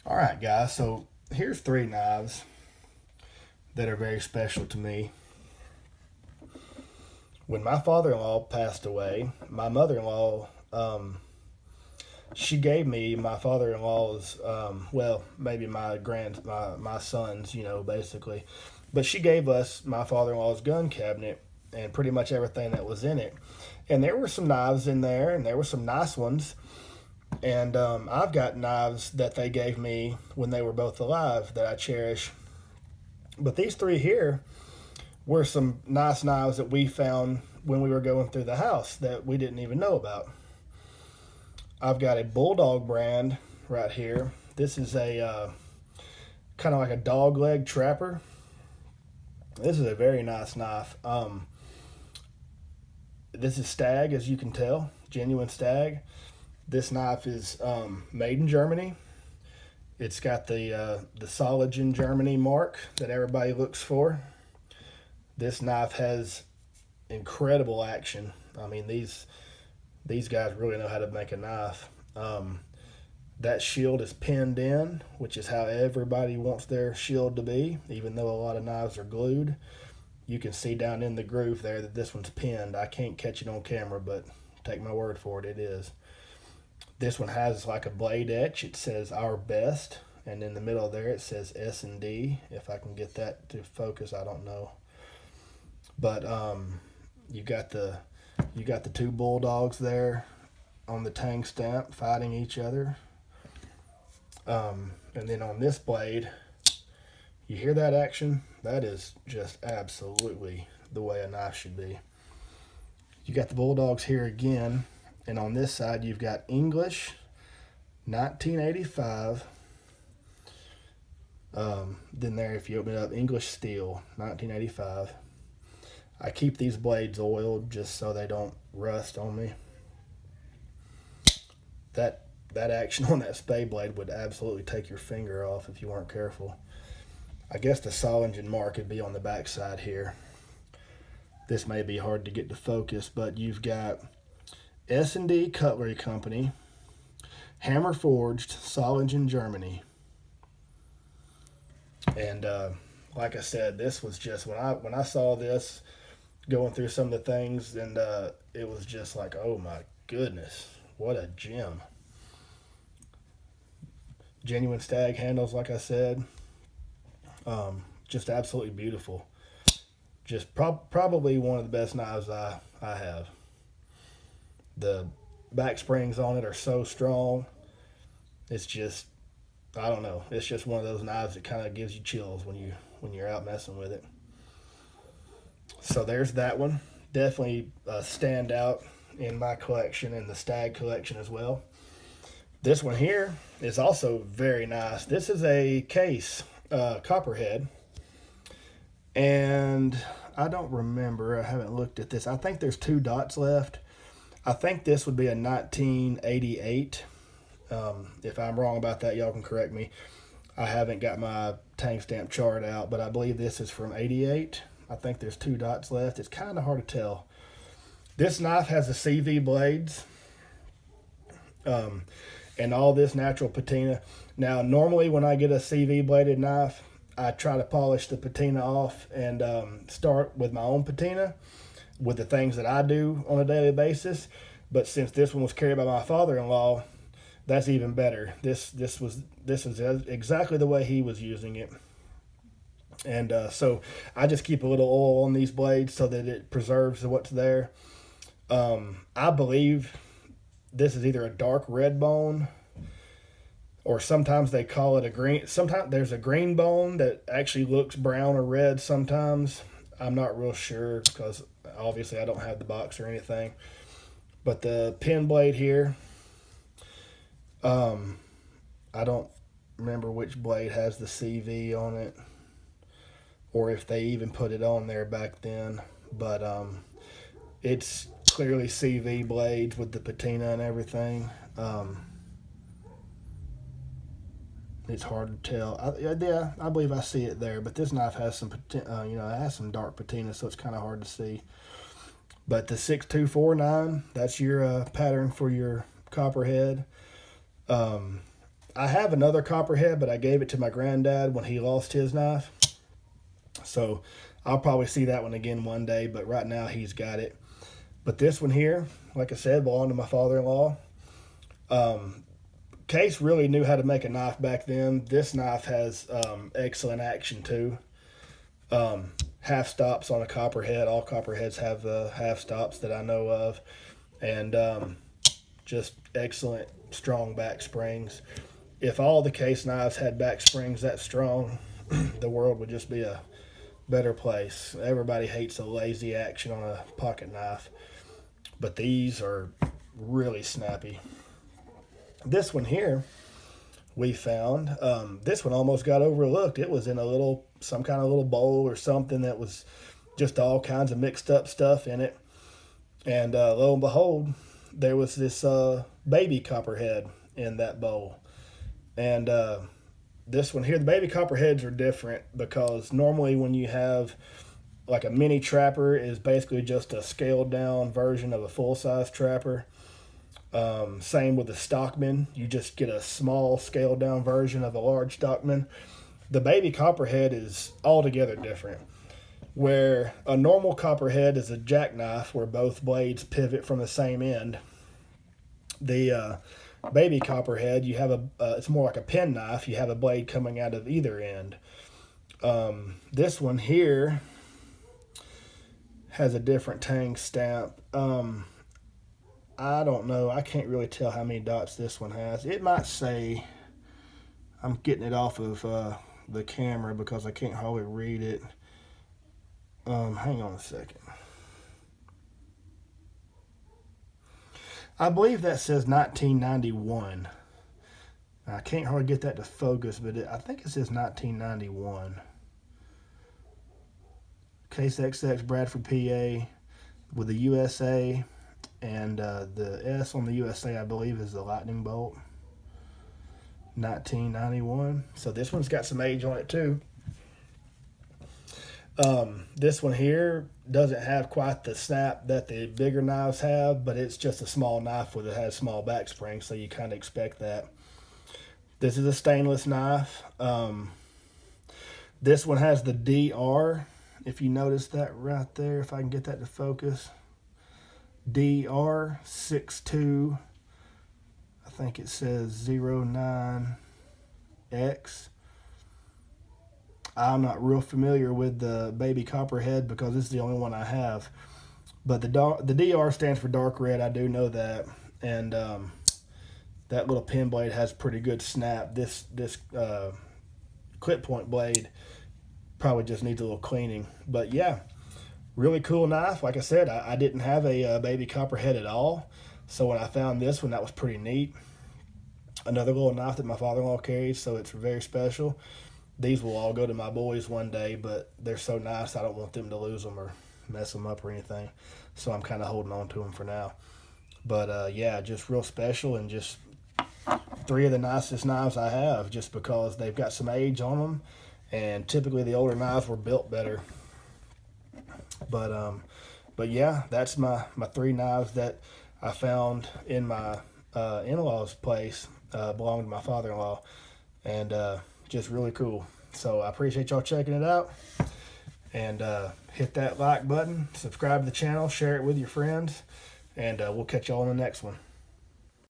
All right, guys. So here's three knives that are very special to me. When my father-in-law passed away, my mother-in-law, she gave me my father-in-law's, well, maybe my son's, basically, but she gave us my father-in-law's gun cabinet and pretty much everything that was in it. And there were some knives in there, and there were some nice ones. And I've got knives that they gave me when they were both alive that I cherish. But these three here were some nice knives that we found when we were going through the house that we didn't even know about. I've got a Bulldog brand right here. This is a kind of like a dog leg trapper. This is a very nice knife. This is stag, as you can tell, genuine stag. This knife is made in Germany. It's got the Solid in Germany mark that everybody looks for. This knife has incredible action. I mean, these guys really know how to make a knife. That shield is pinned in, which is how everybody wants their shield to be, even though a lot of knives are glued. You can see down in the groove there that this one's pinned. I can't catch it on camera, but take my word for it, it is. This one has like a blade etch. It says "Our Best," and in the middle there it says S&D. If I can get that to focus, I don't know. But you got the two bulldogs there on the tang stamp fighting each other. And then on this blade, you hear that action? That is just absolutely the way a knife should be. You got the bulldogs here again, and on this side you've got English 1985. Then there, if you open it up, English steel 1985. I keep these blades oiled just so they don't rust on me. That action on that spade blade would absolutely take your finger off if you weren't careful. I guess the Solingen mark would be on the back side here. This may be hard to get to focus, but you've got S&D Cutlery Company, Hammer Forged, Solingen, Germany. And like I said, this was just when I saw this going through some of the things, and it was just like, oh my goodness, what a gem. Genuine stag handles, like I said. Just absolutely beautiful. Just probably one of the best knives I have. The back springs on it are so strong. It's just, I don't know. It's just one of those knives that kind of gives you chills when you're out messing with it. So there's that one. Definitely a standout in my collection and the stag collection as well. This one here is also very nice. This is a case, copperhead. And I don't remember. I haven't looked at this. I think there's two dots left. I think this would be a 1988. If I'm wrong about that, y'all can correct me. I haven't got my tang stamp chart out, but I believe this is from 88. I think there's two dots left. It's kind of hard to tell. This knife has the CV blades. And all this natural patina. Now, normally when I get a CV bladed knife, I try to polish the patina off and start with my own patina with the things that I do on a daily basis. But since this one was carried by my father-in-law, that's even better. This is exactly the way he was using it. And so I just keep a little oil on these blades so that it preserves what's there. I believe this is either a dark red bone, or sometimes they call it a green. Sometimes there's a green bone that actually looks brown or red sometimes. I'm not real sure because obviously I don't have the box or anything. But the pin blade here, I don't remember which blade has the CV on it, or if they even put it on there back then. But it's clearly CV blades with the patina and everything. It's hard to tell. Yeah, I believe I see it there. But this knife has some, it has some dark patina, so it's kind of hard to see. But the 6249, that's your pattern for your copperhead. I have another copperhead, but I gave it to my granddad when he lost his knife. So I'll probably see that one again one day, but right now he's got it. But this one here, like I said, belonged to my father-in-law. Case really knew how to make a knife back then. This knife has excellent action too. Half stops on a copperhead. All copperheads have half stops that I know of. And just excellent strong back springs. If all the case knives had back springs that strong, the world would just be a better place. Everybody hates a lazy action on a pocket knife, but these are really snappy. This one here we found, this one almost got overlooked. It was in some kind of little bowl or something that was just all kinds of mixed up stuff in it. And lo and behold, there was this baby copperhead in that bowl. And this one here, the baby copperheads are different because normally when you have like a mini trapper is basically just a scaled down version of a full-size trapper. Same with the stockman. You just get a small scaled down version of a large stockman. The baby copperhead is altogether different. Where a normal copperhead is a jackknife where both blades pivot from the same end. The baby copperhead, you have it's more like a pen knife. You have a blade coming out of either end. This one here has a different tang stamp. I don't know. I can't really tell how many dots this one has. It might say, I'm getting it off of the camera because I can't hardly read it. Hang on a second. I believe that says 1991. I can't hardly get that to focus, but I think it says 1991. Case XX Bradford, PA, with the USA, and the S on the USA, I believe, is the lightning bolt. 1991. So this one's got some age on it too. This one here doesn't have quite the snap that the bigger knives have, but it's just a small knife with it has small back springs, so you kind of expect that. This is a stainless knife. This one has the DR, if you notice that right there, if I can get that to focus. DR62, I think it says 09X. I'm not real familiar with the baby copperhead because this is the only one I have. But the DR stands for dark red, I do know that. And that little pin blade has pretty good snap. This clip point blade probably just needs a little cleaning. But yeah, really cool knife. Like I said, I didn't have a baby copperhead at all. So when I found this one, that was pretty neat. Another little knife that my father-in-law carries, so it's very special. These will all go to my boys one day, but they're so nice I don't want them to lose them or mess them up or anything. So I'm kind of holding on to them for now. But yeah, just real special, and just three of the nicest knives I have just because they've got some age on them, and typically the older knives were built better. But yeah, that's my three knives that I found in my in-laws' place, belonged to my father-in-law, and just really cool. So I appreciate y'all checking it out, and hit that like button, subscribe to the channel, share it with your friends, and we'll catch y'all on the next one.